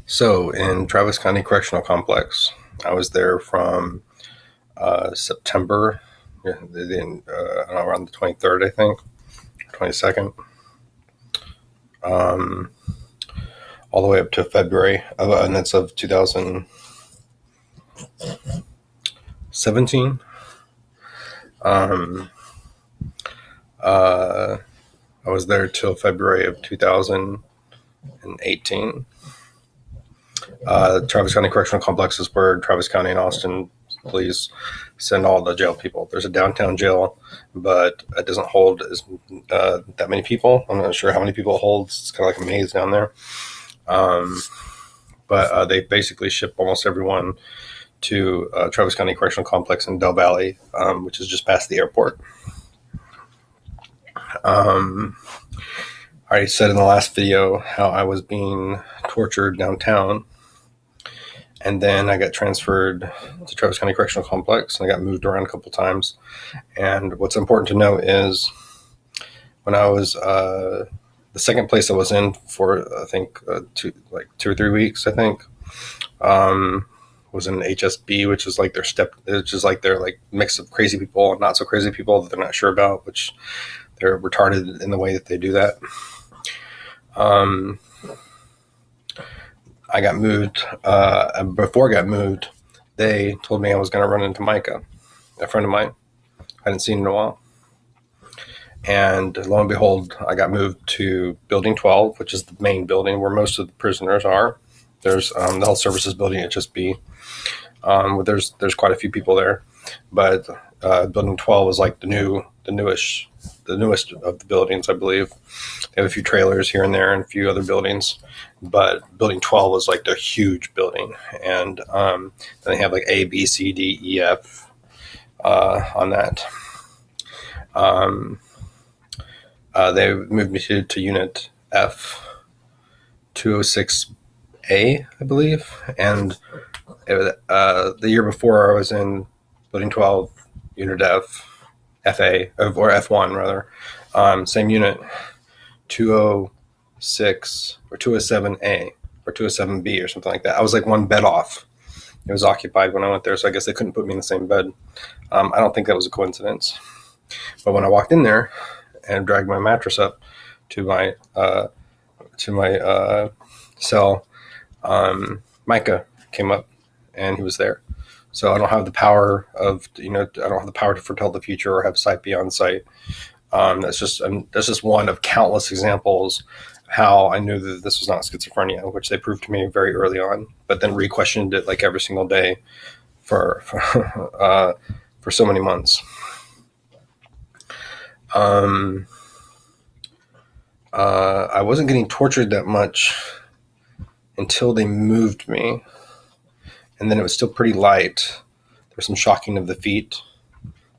So in Travis County Correctional Complex, I was there from September, around the 23rd, I think, 22nd, um, all the way up to February, and that's of 2017. Um, uh, I was there till February of 2018. Travis County Correctional Complex is where Travis County and Austin police send all the jail people. There's a downtown jail, but it doesn't hold that many people. I'm not sure how many people it holds. It's kind of like a maze down there. Um, but they basically ship almost everyone to Travis County Correctional Complex in Del Valley, which is just past the airport. Um, I already said in the last video how I was being tortured downtown. And then I got transferred to Travis County Correctional Complex, and I got moved around a couple times. And what's important to note is when I was the second place I was in for, I think, 2 or 3 weeks, I think, was in HSB, which is like their like mix of crazy people and not so crazy people that they're not sure about, which they're retarded in the way that they do that. I got moved. Before I got moved, they told me I was going to run into Micah, a friend of mine. I hadn't seen in a while. And lo and behold, I got moved to Building 12, which is the main building where most of the prisoners are. There's the Health Services Building at HSB. There's quite a few people there, but Building 12 is like the newest of the buildings, I believe. They have a few trailers here and there and a few other buildings, but Building 12 was like the huge building, and then they have like A, B, C, D, E, F on that. They moved me to Unit F, 206A, I believe, and the year before I was in Building 12, Unit F, FA, or F1 rather, same unit, 206 or 207A or 207B or something like that. I was like one bed off. It was occupied when I went there, so I guess they couldn't put me in the same bed. I don't think that was a coincidence. But when I walked in there and dragged my mattress up to my cell, Micah came up and he was there. So I don't have the power I don't have the power to foretell the future or have sight beyond sight. That's just one of countless examples how I knew that this was not schizophrenia, which they proved to me very early on, but then re-questioned it like every single day for so many months. I wasn't getting tortured that much until they moved me, and then it was still pretty light. There was some shocking of the feet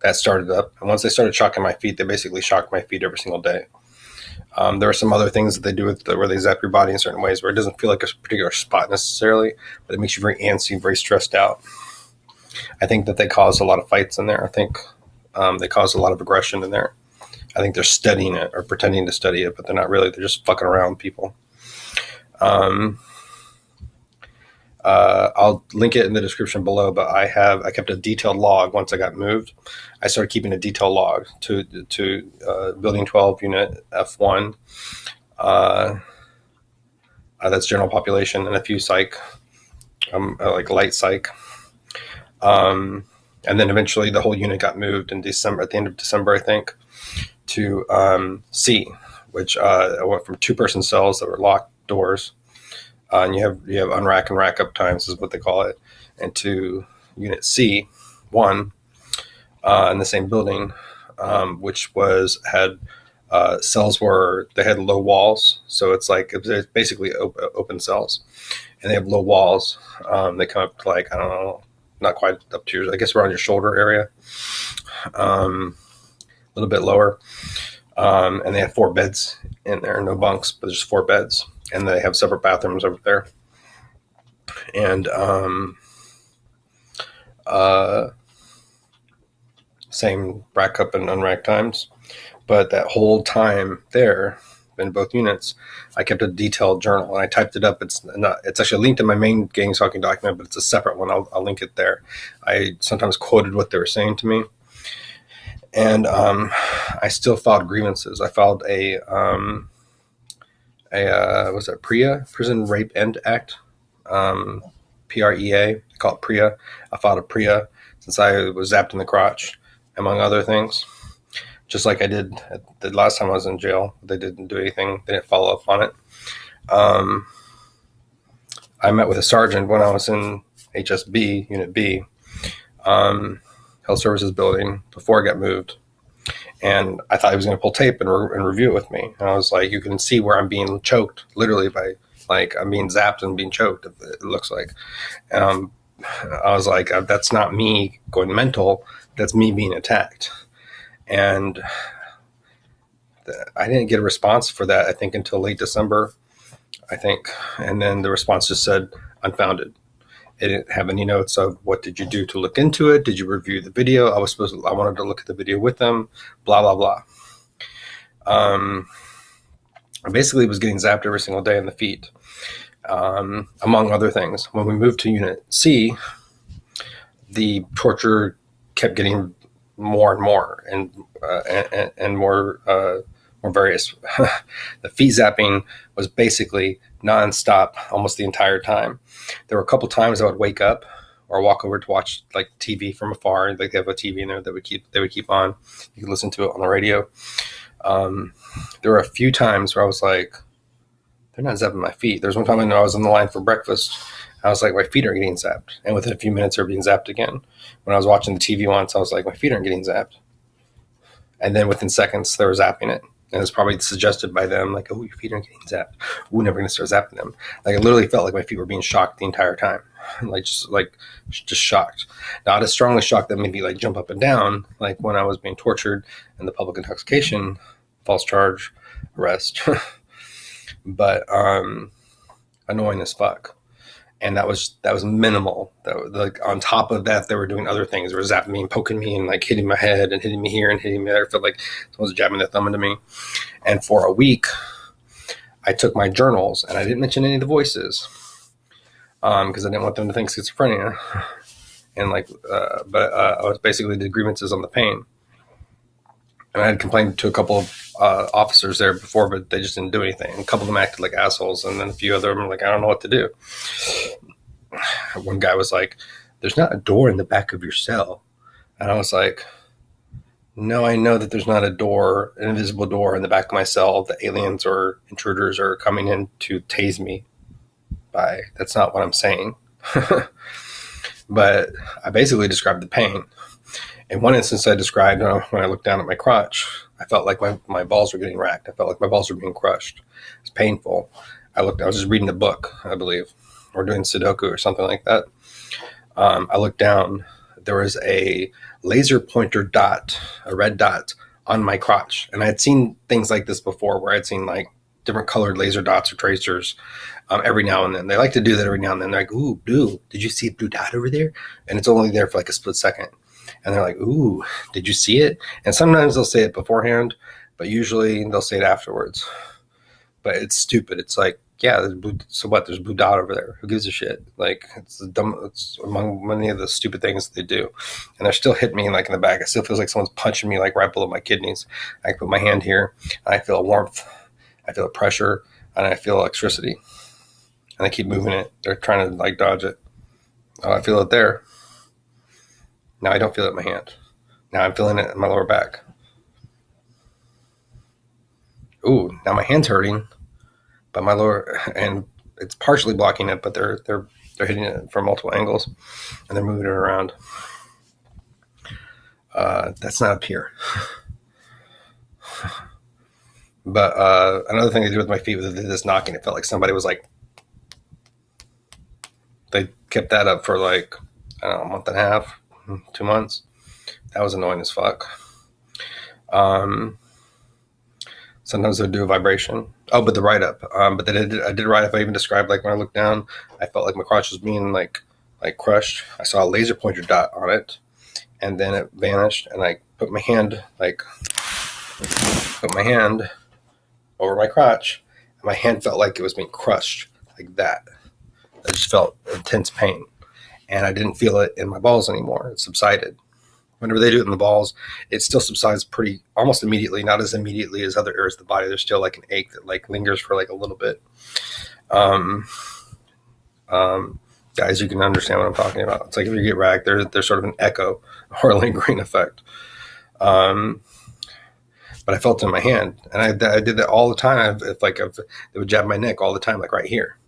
that started up, and once they started shocking my feet, they basically shocked my feet every single day. There are some other things that they do where they zap your body in certain ways where it doesn't feel like a particular spot necessarily, but it makes you very antsy, very stressed out. I think that they cause a lot of fights in there. I think they cause a lot of aggression in there. I think they're studying it or pretending to study it, but they're not really. They're just fucking around with people. I'll link it in the description below, but I kept a detailed log once I got moved. I started keeping a detailed log to Building 12, Unit F1. That's general population and a few psych, like light psych. And then eventually the whole unit got moved in December, at the end of December, I think, to C, which I went from 2-person cells that were locked doors. And you have unrack and rack up times is what they call it, and to Unit C, 1, in the same building, which had cells where they had low walls, so it's basically open cells, and they have low walls. They come up to like, I don't know, not quite up to I guess around your shoulder area, a little bit lower, and they have 4 beds in there, no bunks, but there's 4 beds. And they have separate bathrooms over there. And same rack up and unrack times. But that whole time there, in both units, I kept a detailed journal and I typed it up. It's actually linked in my main Gangstalking document, but it's a separate one. I'll link it there. I sometimes quoted what they were saying to me. And I still filed grievances. I filed a was it PREA, Prison Rape End Act, PREA. I call it PREA. I filed a PREA since I was zapped in the crotch, among other things. Just like I did the last time I was in jail. They didn't do anything. They didn't follow up on it. I met with a sergeant when I was in HSB, Unit B, Health Services Building, before I got moved. And I thought he was going to pull tape and review it with me. And I was like, you can see where I'm being choked, literally by, like, I'm being zapped and being choked, it looks like. I was like, that's not me going mental. That's me being attacked. And I didn't get a response for that, I think, until late December, I think. And then the response just said, unfounded. It didn't have any notes of what did you do to look into it? Did you review the video? I wanted to look at the video with them, blah, blah, blah. I basically was getting zapped every single day in the feet, among other things. When we moved to Unit C, the torture kept getting more and more and more various. The feet zapping was basically nonstop almost the entire time. There were a couple times I would wake up or walk over to watch like TV from afar. Like they have a TV in there that they would keep on. You could listen to it on the radio. There were a few times where I was like, they're not zapping my feet. There's one time I know I was on the line for breakfast. I was like, my feet are getting zapped. And within a few minutes, they're being zapped again. When I was watching the TV once, I was like, my feet aren't getting zapped. And then within seconds, they were zapping it. And it's probably suggested by them, like, oh, your feet aren't getting zapped. We're never going to start zapping them. Like, I literally felt like my feet were being shocked the entire time. just shocked. Not as strongly shocked that maybe like jump up and down, like when I was being tortured in the public intoxication, false charge, arrest. But annoying as fuck. And that was minimal. Like on top of that, they were doing other things. They were zapping me and poking me and like hitting my head and hitting me here and hitting me there. I felt like someone was jabbing their thumb into me. And for a week, I took my journals and I didn't mention any of the voices because I didn't want them to think schizophrenia. And I was basically did grievances on the pain. And I had complained to a couple of officers there before, but they just didn't do anything. A couple of them acted like assholes, and then a few of them were like, I don't know what to do. One guy was like, there's not a door in the back of your cell. And I was like, no, I know that there's not a door, an invisible door in the back of my cell that aliens or intruders are coming in to tase me by. That's not what I'm saying. But I basically described the pain. In one instance I described when I looked down at my crotch, I felt like my balls were getting racked. I felt like my balls were being crushed. It's painful. I was just reading a book, I believe, or doing Sudoku or something like that. I looked down. There was a laser pointer dot, a red dot on my crotch. And I had seen things like this before where I'd seen like different colored laser dots or tracers every now and then. They like to do that every now and then. They're like, ooh, blue. Did you see a blue dot over there? And it's only there for like a split second. And they're like, ooh, did you see it? And sometimes they'll say it beforehand, but usually they'll say it afterwards. But it's stupid. It's like, yeah, there's blue, so what? There's a blue dot over there. Who gives a shit? Like, it's dumb. It's among many of the stupid things that they do. And they're still hitting me like in the back. It still feels like someone's punching me like right below my kidneys. I put my hand here, and I feel a warmth. I feel a pressure, and I feel electricity. And I keep moving it. They're trying to like dodge it. Oh, I feel it there. Now I don't feel it in my hand. Now I'm feeling it in my lower back. Ooh, now my hand's hurting, but my lower, and it's partially blocking it, but they're hitting it from multiple angles, and they're moving it around. That's not up here. But another thing they did with my feet was they did this knocking. It felt like somebody was like, they kept that up for like, I don't know, a month and a half. 2 months. That was annoying as fuck. Sometimes they'll do a vibration. Oh, but the write-up. But then I did a write-up. I even described like when I looked down, I felt like my crotch was being like crushed. I saw a laser pointer dot on it, and then it vanished. And I put my hand over my crotch, and my hand felt like it was being crushed like that. I just felt intense pain, and I didn't feel it in my balls anymore. It subsided. Whenever they do it in the balls, it still subsides pretty almost immediately, not as immediately as other areas of the body. There's still like an ache that like lingers for like a little bit. Um, Guys, you can understand what I'm talking about. It's like if you get ragged, there's sort of an echo or a lingering effect. But I felt it in my hand, and I did that all the time. They would jab my neck all the time, like right here.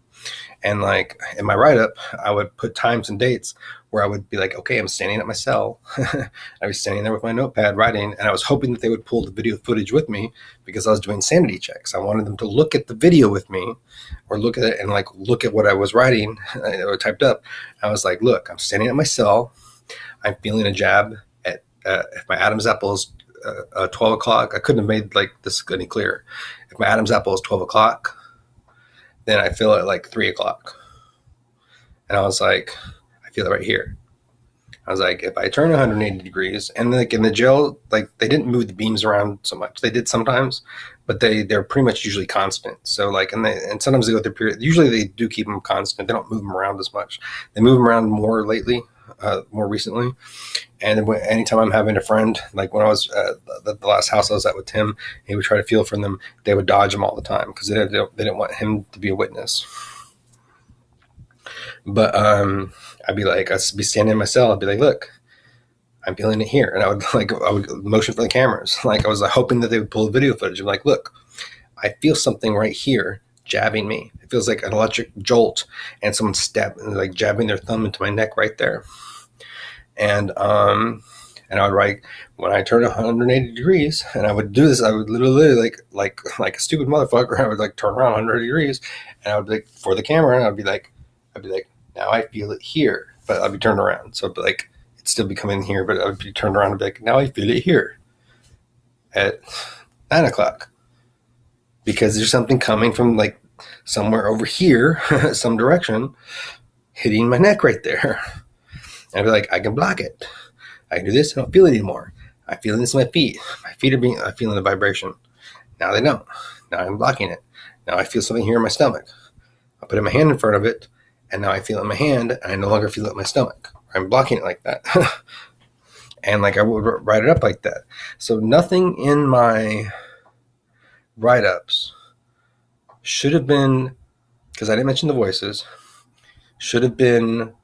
And like in my write-up, I would put times and dates where I would be like, okay, I'm standing at my cell. I was standing there with my notepad writing, and I was hoping that they would pull the video footage with me because I was doing sanity checks. I wanted them to look at the video with me or look at it and like look at what I was writing or typed up. I was like, look, I'm standing at my cell. I'm feeling a jab at if my Adam's apple is 12 o'clock. I couldn't have made like this any clearer. If my Adam's apple is 12 o'clock, then I feel it like 3 o'clock. And I was like, I feel it right here. I was like, if I turn 180 degrees, and like in the jail, like they didn't move the beams around so much. They did sometimes, but they're pretty much usually constant. So like, and sometimes they go through period. Usually they do keep them constant. They don't move them around as much. They move them around more lately, more recently. And anytime I'm having a friend, like when I was the last house I was at with Tim, he would try to feel for them. They would dodge him all the time because they didn't want him to be a witness. But I'd be standing in my cell. I'd be like, look, I'm feeling it here. And I would motion for the cameras. Like I was hoping that they would pull the video footage. I'm like, look, I feel something right here jabbing me. It feels like an electric jolt and someone like jabbing their thumb into my neck right there. And I would write when I turned 180 degrees, and I would do this. I would literally like a stupid motherfucker. I would like turn around 180 degrees, and I would be like for the camera, and I'd be like, now I feel it here, but I'd be turned around, so it'd be like it'd still be coming here, but I would be turned around and be like, now I feel it here at 9 o'clock because there's something coming from like somewhere over here, some direction, hitting my neck right there. And I'd be like, I can block it. I can do this. I don't feel it anymore. I feel this in my feet. My feet are feeling the vibration. Now they don't. Now I'm blocking it. Now I feel something here in my stomach. I put my hand in front of it, and now I feel it in my hand, and I no longer feel it in my stomach. I'm blocking it like that. And like I would write it up like that. So nothing in my write-ups should have been, because I didn't mention the voices, should have been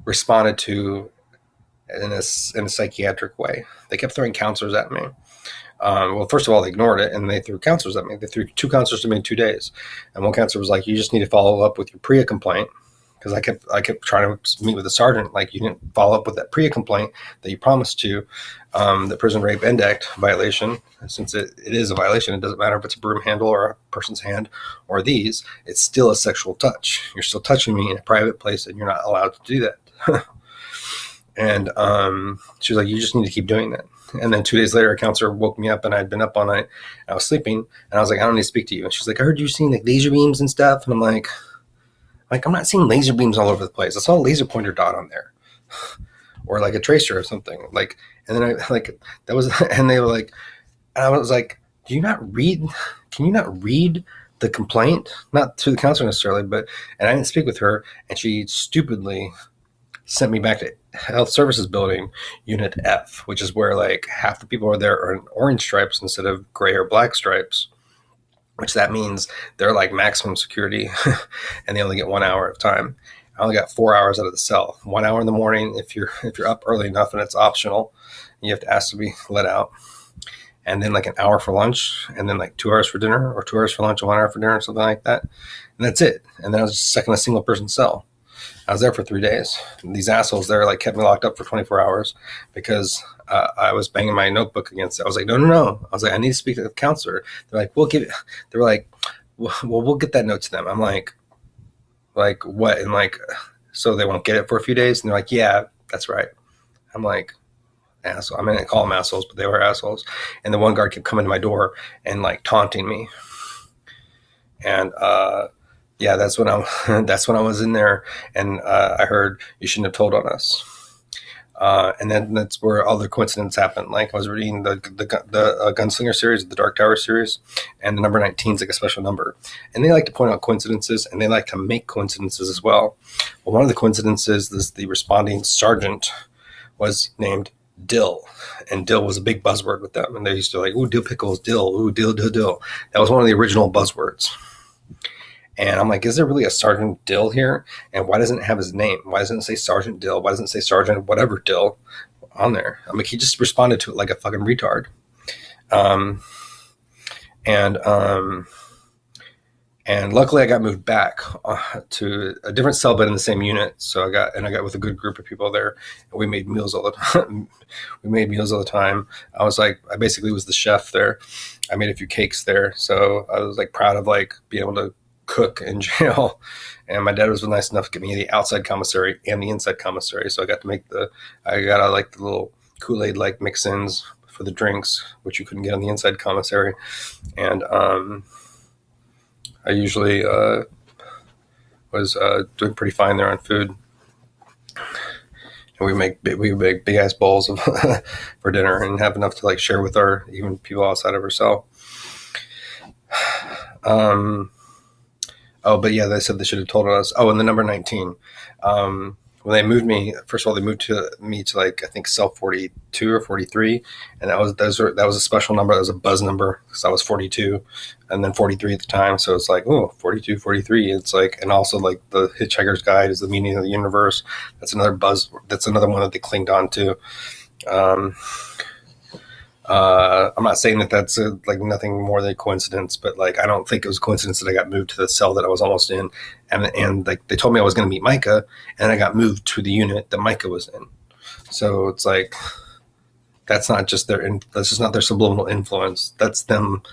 responded to in a psychiatric way. They kept throwing counselors at me. Well, first of all, they ignored it, and they threw counselors at me. They threw 2 counselors to me in 2 days. And one counselor was like, you just need to follow up with your PREA complaint. Because I kept trying to meet with the sergeant, like you didn't follow up with that PREA complaint that you promised to, the Prison Rape End Act violation. Since it is a violation, it doesn't matter if it's a broom handle or a person's hand or these, it's still a sexual touch. You're still touching me in a private place, and you're not allowed to do that. And she was like, you just need to keep doing that. And then 2 days later, a counselor woke me up, and I'd been up all night. I was sleeping, and I was like, I don't need to speak to you. And she's like, I heard you seeing like laser beams and stuff. And I'm like, I'm not seeing laser beams all over the place. I saw a laser pointer dot on there, or like a tracer or something. Like, and then and they were like, and I was like, can you not read the complaint? Not to the counselor necessarily, and I didn't speak with her, and she stupidly sent me back to Health Services Building, Unit F, which is where like half the people are there are in orange stripes instead of gray or black stripes. Which that means they're like maximum security and they only get 1 hour of time. I only got 4 hours out of the cell. 1 hour in the morning if you're up early enough, and it's optional. You have to ask to be let out. And then like an hour for lunch, and then like 2 hours for dinner, or 2 hours for lunch and 1 hour for dinner, or something like that. And that's it. And then I was just stuck in a single person cell. I was there for 3 days. And these assholes there like kept me locked up for 24 hours because I was banging my notebook against it. I was like, no. I was like, I need to speak to the counselor. They're like, we'll give it. They were like, well, we'll get that note to them. I'm like what? And like, so they won't get it for a few days. And they're like, yeah, that's right. I'm like, asshole. I mean, I call them assholes, but they were assholes. And the one guard kept coming to my door and like taunting me. And yeah, that's when I was in there, and I heard you shouldn't have told on us. And then that's where all the coincidences happen. Like I was reading the Gunslinger series, the Dark Tower series, and the number 19 is like a special number. And they like to point out coincidences, and they like to make coincidences as well. Well, one of the coincidences is the responding sergeant was named Dill, and Dill was a big buzzword with them. And they used to like, ooh, dill pickles, dill, ooh, dill, dill, dill. That was one of the original buzzwords. And I'm like, is there really a Sergeant Dill here? And why doesn't it have his name? Why doesn't it say Sergeant Dill? Why doesn't it say Sergeant whatever Dill on there? I'm like, he just responded to it like a fucking retard. And luckily I got moved back to a different cell, but in the same unit. So I got with a good group of people there, and we made meals all the time. I basically was the chef there. I made a few cakes there. So I was like proud of like being able to cook in jail. And my dad was nice enough to give me the outside commissary and the inside commissary. So I got the little Kool-Aid like mix-ins for the drinks, which you couldn't get on the inside commissary. And I usually was doing pretty fine there on food. And we make big ass bowls of for dinner and have enough to like share with our even people outside of our cell. But yeah, they said they should have told us. Oh, and the number 19. When they moved me, first of all, they moved me to like I think cell 42 or 43, and that was a special number. That was a buzz number because I was 42, and then 43 at the time. So it's like, oh, 42, 43. It's like, and also like the Hitchhiker's Guide is the meaning of the universe. That's another buzz. That's another one that they clinged on to. I'm not saying that that's like nothing more than a coincidence, but like I don't think it was a coincidence that I got moved to the cell that I was almost in, and like they told me I was going to meet Micah, and I got moved to the unit that Micah was in. So it's like that's just not their subliminal influence. That's them,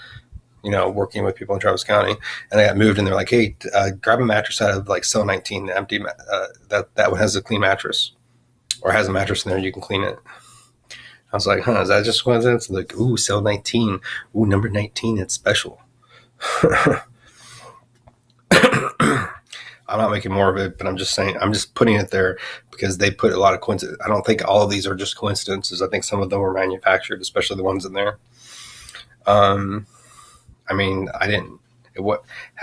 working with people in Travis County. And I got moved, and they're like, "Hey, grab a mattress out of like cell 19, empty. That one has a clean mattress, or has a mattress in there. You can clean it." I was like, is that just coincidence? Like, ooh, cell 19. Ooh, number 19, it's special. I'm not making more of it, but I'm just saying, I'm just putting it there because they put a lot of coincidences. I don't think all of these are just coincidences. I think some of them were manufactured, especially the ones in there. I mean, how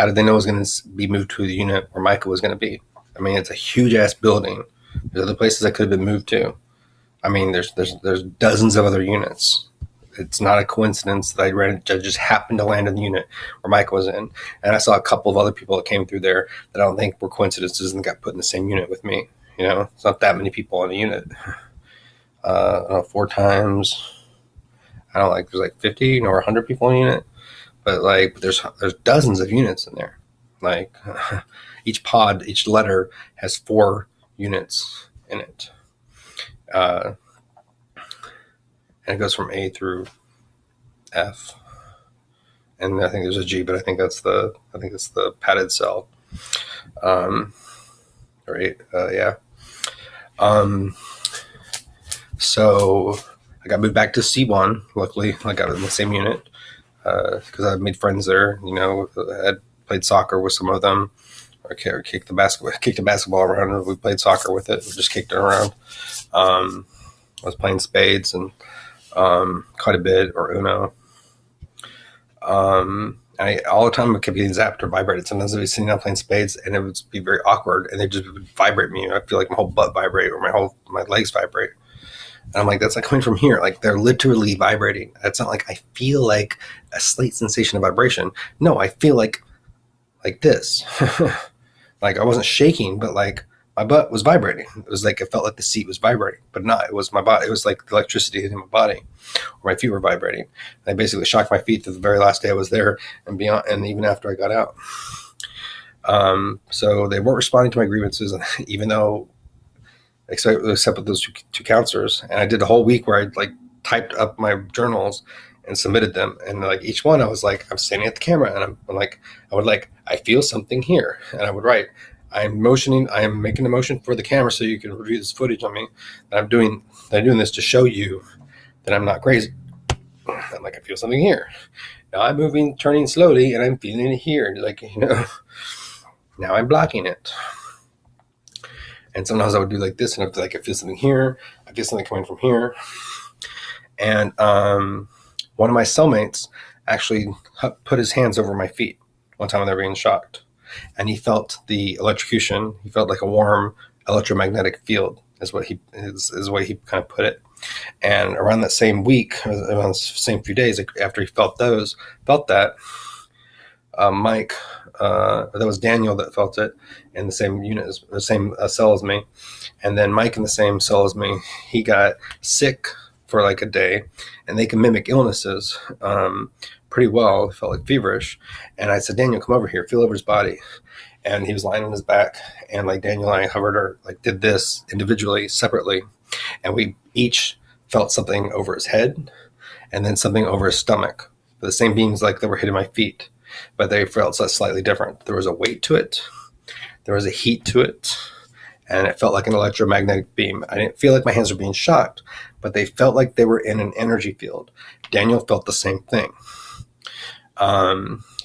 did they know it was going to be moved to the unit where Micah was going to be? I mean, it's a huge ass building. There's other places I could have been moved to. I mean, there's dozens of other units. It's not a coincidence that I just happened to land in the unit where Mike was in. And I saw a couple of other people that came through there that I don't think were coincidences and got put in the same unit with me. It's not that many people in a unit. 4 times. There's like 50 or 100 people in a unit. But like, there's dozens of units in there. Like each letter has 4 units in it. And it goes from A through F, and I think there's a G, but I think it's the padded cell. Yeah. So I got moved back to C1. Luckily, I got in the same unit because I made friends there. I had played soccer with some of them. Or kicked the basketball around. We played soccer with it. We just kicked it around. I was playing spades and quite a bit, or Uno. All the time it kept getting zapped or vibrated. Sometimes I'd be sitting down playing spades and it would be very awkward, and they just would vibrate me. I feel like my whole butt vibrate or my legs vibrate. And I'm like, that's not coming from here. Like, they're literally vibrating. It's not like I feel like a slight sensation of vibration. No, I feel like this. Like I wasn't shaking, but like my butt was vibrating. It was like, it felt like the seat was vibrating, but not, it was my body. It was like the electricity in my body, or my feet were vibrating. And I basically shocked my feet to the very last day I was there and beyond, and even after I got out. So they weren't responding to my grievances, even though, except with those two counselors. And I did a whole week where I like typed up my journals and submitted them. And like each one, I was like, I'm standing at the camera, and I would I feel something here. And I would write, I am making a motion for the camera so you can review this footage on me. I'm doing this to show you that I'm not crazy. I'm like, I feel something here. Now I'm moving, turning slowly, and I'm feeling it here. Now I'm blocking it. And sometimes I would do like this, and I'd be like, I feel something here. I feel something coming from here. And one of my cellmates actually put his hands over my feet one time when they were being shocked. And he felt the electrocution. He felt like a warm electromagnetic field, is what is the way he kind of put it. And around that same week, around the same few days after he felt that, Mike, that was Daniel that felt it in the same unit, the same cell as me. And then Mike in the same cell as me, he got sick for like a day, and they can mimic illnesses pretty well. It felt like feverish. And I said, Daniel, come over here, feel over his body. And he was lying on his back, and like Daniel and I hovered or like did this individually, separately. And we each felt something over his head and then something over his stomach. The same beams like that were hitting my feet, but they felt slightly different. There was a weight to it. There was a heat to it. And it felt like an electromagnetic beam. I didn't feel like my hands were being shocked, but they felt like they were in an energy field. Daniel felt the same thing.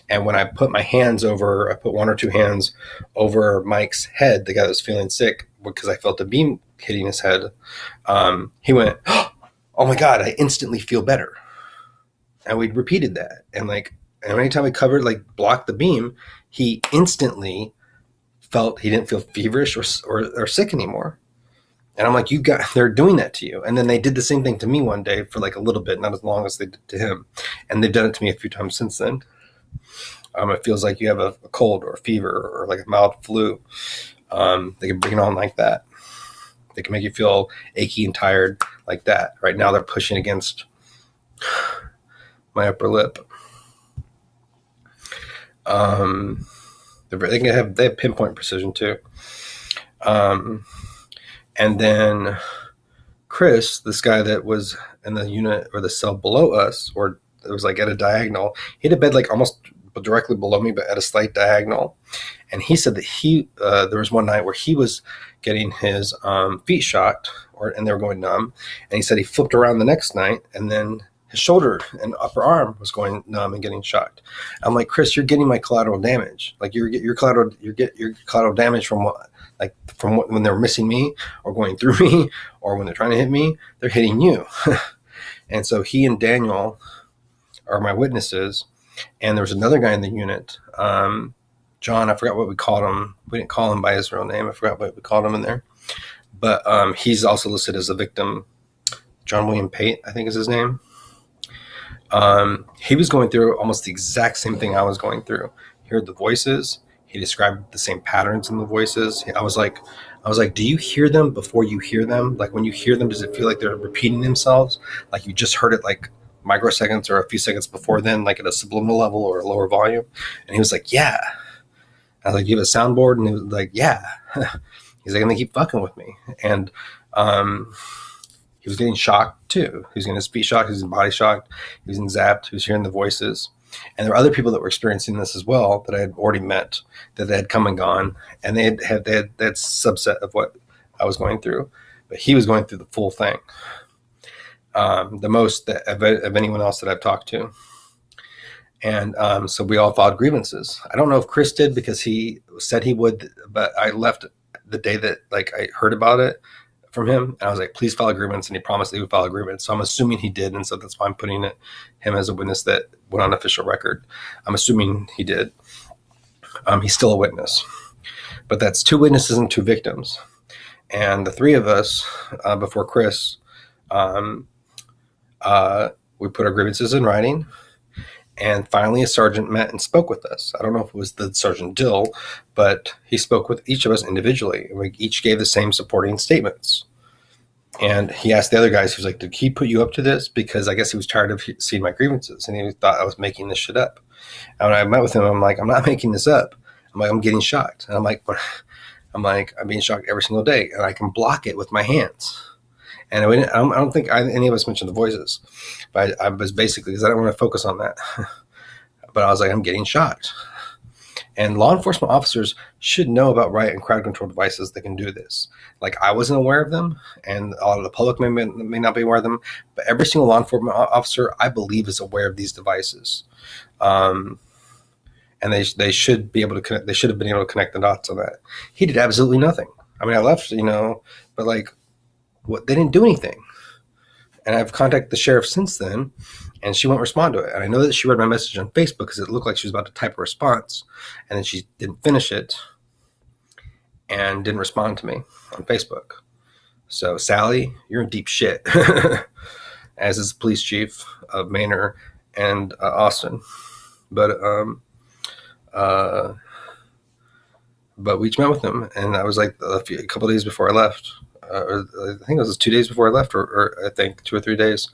And when I put my hands over, I put one or two hands over Mike's head, the guy that was feeling sick, because I felt the beam hitting his head, he went, oh my God, I instantly feel better. And we repeated that. And anytime we blocked the beam, he instantly felt he didn't feel feverish or sick anymore. And I'm like, they're doing that to you. And then they did the same thing to me one day for like a little bit, not as long as they did to him. And they've done it to me a few times since then. It feels like you have a cold or a fever or like a mild flu. They can bring it on like that. They can make you feel achy and tired like that. Right now they're pushing against my upper lip. They have pinpoint precision too. And then Chris, this guy that was in the unit or the cell below us, or it was like at a diagonal, he had a bed like almost directly below me, but at a slight diagonal. And he said that there was one night where he was getting his feet shocked, and they were going numb. And he said he flipped around the next night, and then his shoulder and upper arm was going numb and getting shocked. I'm like, Chris, you're getting my collateral damage. Like your collateral damage from what? Like from when they're missing me or going through me or when they're trying to hit me, they're hitting you. And so he and Daniel are my witnesses. And there was another guy in the unit, John, I forgot what we called him. We didn't call him by his real name. I forgot what we called him in there. But he's also listed as a victim. John William Pate, I think is his name. He was going through almost the exact same thing I was going through. He heard the voices. He described the same patterns in the voices. I was like, do you hear them before you hear them? Like when you hear them, does it feel like they're repeating themselves? Like you just heard it like microseconds or a few seconds before then, like at a subliminal level or a lower volume? And he was like, yeah. I was like, you have a soundboard? And he was like, yeah. He's like, and they keep fucking with me. And he was getting shocked too. He was getting his feet shocked. He was getting body shocked. He was getting zapped. He was hearing the voices. And there were other people that were experiencing this as well that I had already met, that they had come and gone, and they had that subset of what I was going through. But he was going through the full thing, the most of anyone else that I've talked to. And so we all filed grievances. I don't know if Chris did because he said he would, but I left the day that I heard about it from him, and I was like, please file a grievance, and he promised that he would file a grievance. So I'm assuming he did, and so that's why I'm putting him as a witness that went on official record. I'm assuming he did. He's still a witness, but that's two witnesses and two victims, and the three of us before Chris, we put our grievances in writing. And finally, a sergeant met and spoke with us. I don't know if it was the Sergeant Dill, but he spoke with each of us individually. We each gave the same supporting statements. And he asked the other guys, he was like, did he put you up to this? Because I guess he was tired of seeing my grievances, and he thought I was making this shit up. And when I met with him, I'm like, I'm not making this up. I'm like, I'm getting shocked. And I'm being shocked every single day, and I can block it with my hands. And I don't think any of us mentioned the voices, but I was basically, because I don't want to focus on that. But I was like, I'm getting shocked. And law enforcement officers should know about riot and crowd control devices that can do this. Like, I wasn't aware of them, and a lot of the public may not be aware of them, but every single law enforcement officer, I believe, is aware of these devices. And they should be able to connect. They should have been able to connect the dots on that. He did absolutely nothing. I mean, I left, but like, what, they didn't do anything. And I've contacted the sheriff since then, and she won't respond to it. And I know that she read my message on Facebook because it looked like she was about to type a response, and then she didn't finish it and didn't respond to me on Facebook. So, Sally, you're in deep shit, as is the police chief of Manor and Austin. But we each met with him, and I was like a couple days before I left. Or I think it was 2 days before I left, or I think 2 or 3 days.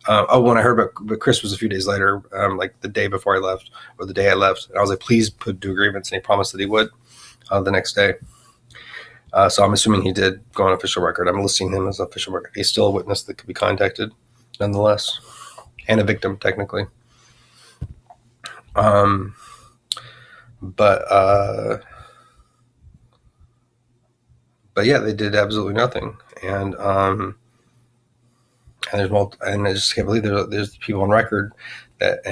When I heard about Chris was a few days later, like the day before I left, or the day I left. And I was like, please do a grievance, and he promised that he would the next day. So I'm assuming he did go on official record. I'm listing him as official record. He's still a witness that could be contacted, nonetheless, and a victim, technically. But yeah, they did absolutely nothing. And and I just can't believe there's people on record that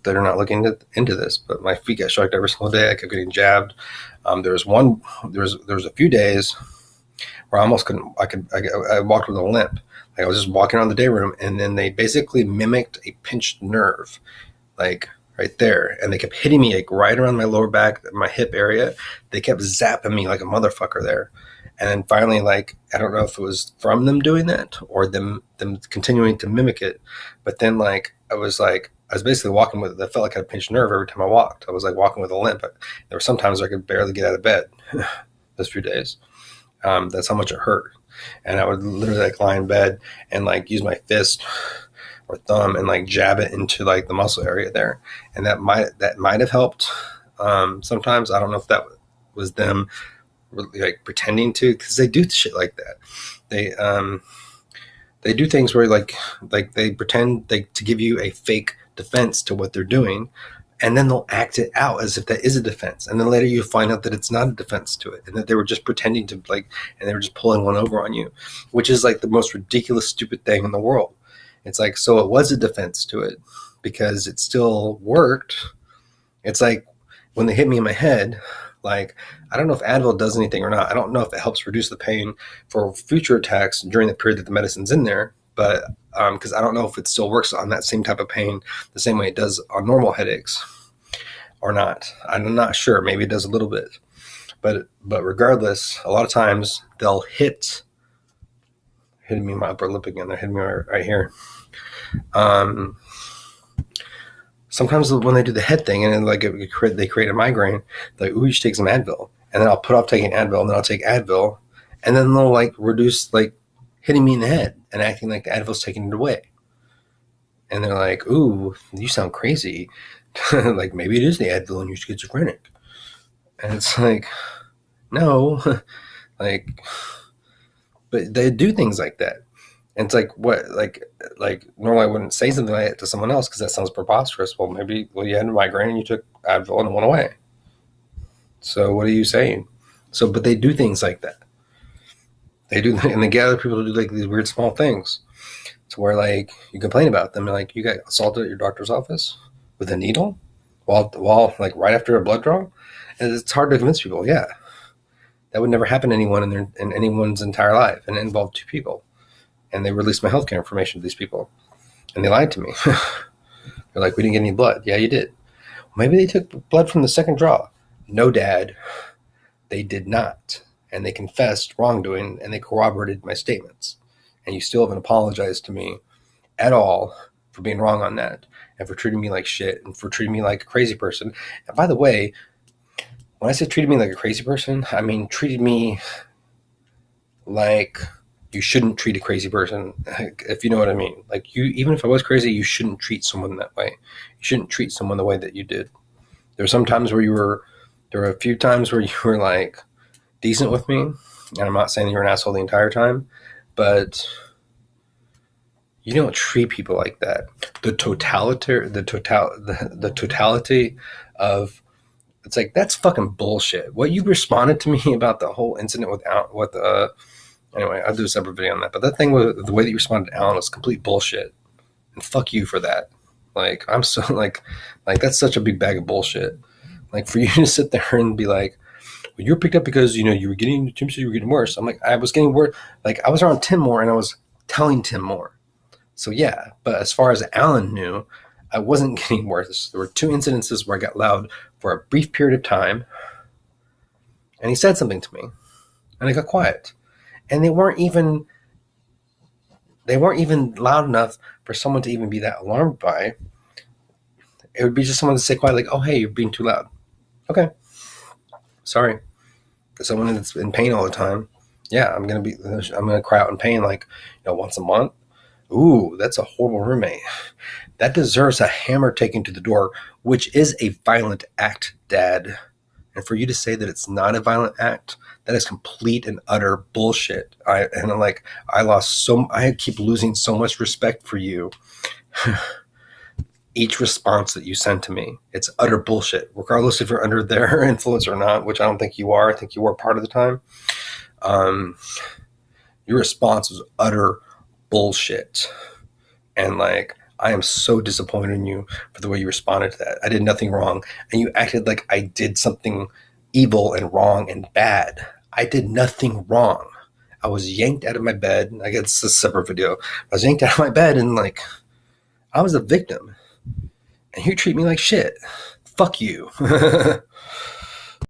they're not looking into this. But my feet got shocked every single day. I kept getting jabbed. There was a few days where I almost couldn't. I walked with a limp. Like I was just walking around the day room, and then they basically mimicked a pinched nerve, like right there, and they kept hitting me like right around my lower back, my hip area. They kept zapping me like a motherfucker there. And then finally, like, I don't know if it was from them doing that or them continuing to mimic it. But then, like, I was basically walking with, I felt like I had a pinched nerve every time I walked. I was like walking with a limp. But there were sometimes I could barely get out of bed those few days. That's how much it hurt. And I would literally like lie in bed and like use my fist or thumb and like jab it into like the muscle area there. And that might have helped. Sometimes I don't know if that was them like pretending to, because they do shit like that. They do things where like they pretend to give you a fake defense to what they're doing, and then they'll act it out as if that is a defense, and then later you find out that it's not a defense to it, and that they were just pretending to like, and they were just pulling one over on you, which is like the most ridiculous, stupid thing in the world. It's like, so it was a defense to it because it still worked. It's like when they hit me in my head. Like, I don't know if Advil does anything or not. I don't know if it helps reduce the pain for future attacks during the period that the medicine's in there. But because I don't know if it still works on that same type of pain the same way it does on normal headaches or not. I'm not sure. Maybe it does a little bit. But regardless, a lot of times they'll hitting me in my upper lip again. They're hitting me right here. Sometimes when they do the head thing and then like they create a migraine, like, ooh, you should take some Advil. And then I'll put off taking Advil, and then I'll take Advil, and then they'll like reduce like hitting me in the head and acting like the Advil's taking it away. And they're like, ooh, you sound crazy. Like maybe it is the Advil and you're schizophrenic. And it's like, no, like, but they do things like that. And it's like, what, like normally I wouldn't say something like that to someone else because that sounds preposterous. Well, you had a migraine and you took Advil and it went away. So what are you saying? So, but they do things like that. They do, and they get other people to do like these weird small things. To where like you complain about them, and like you got assaulted at your doctor's office with a needle while like right after a blood draw, and it's hard to convince people. Yeah, that would never happen to anyone in anyone's entire life, and it involved 2 people. And they released my healthcare information to these people, and they lied to me. They're like, we didn't get any blood. Yeah, you did. Well, maybe they took blood from the second draw. No, Dad, they did not. And they confessed wrongdoing, and they corroborated my statements. And you still haven't apologized to me at all for being wrong on that, and for treating me like shit, and for treating me like a crazy person. And by the way, when I say treated me like a crazy person, I mean treated me like you shouldn't treat a crazy person, if you know what I mean. Like, you, even if I was crazy, you shouldn't treat someone that way. You shouldn't treat someone the way that you did. There were a few times where you were like decent with me, and I'm not saying you were an asshole the entire time, but you don't treat people like that. The totality of, it's like, that's fucking bullshit. What you responded to me about the whole incident anyway, I'll do a separate video on that. But that thing with the way that you responded to Alan was complete bullshit. And fuck you for that. Like, I'm so like that's such a big bag of bullshit. Like, for you to sit there and be like, Well, you were picked up because, you were getting, Tim said you were getting worse. I'm like, I was getting worse. Like, I was around Tim more and I was telling Tim more. So, yeah. But as far as Alan knew, I wasn't getting worse. There were 2 incidences where I got loud for a brief period of time. And he said something to me. And I got quiet. And they weren't even loud enough for someone to even be that alarmed by. It would be just someone to say quiet, like, oh, hey, you're being too loud. Okay. Sorry. Someone that's in pain all the time. Yeah, I'm gonna cry out in pain like, once a month. Ooh, that's a horrible roommate. That deserves a hammer taken to the door, which is a violent act, Dad. And for you to say that it's not a violent act, that is complete and utter bullshit. I keep losing so much respect for you. Each response that you send to me, it's utter bullshit, regardless if you're under their influence or not, which I don't think you are. I think you were part of the time. Your response was utter bullshit. And like, I am so disappointed in you for the way you responded to that. I did nothing wrong. And you acted like I did something evil and wrong and bad. I did nothing wrong. I was yanked out of my bed. I guess it's a separate video. I was yanked out of my bed and like, I was a victim. And you treat me like shit. Fuck you.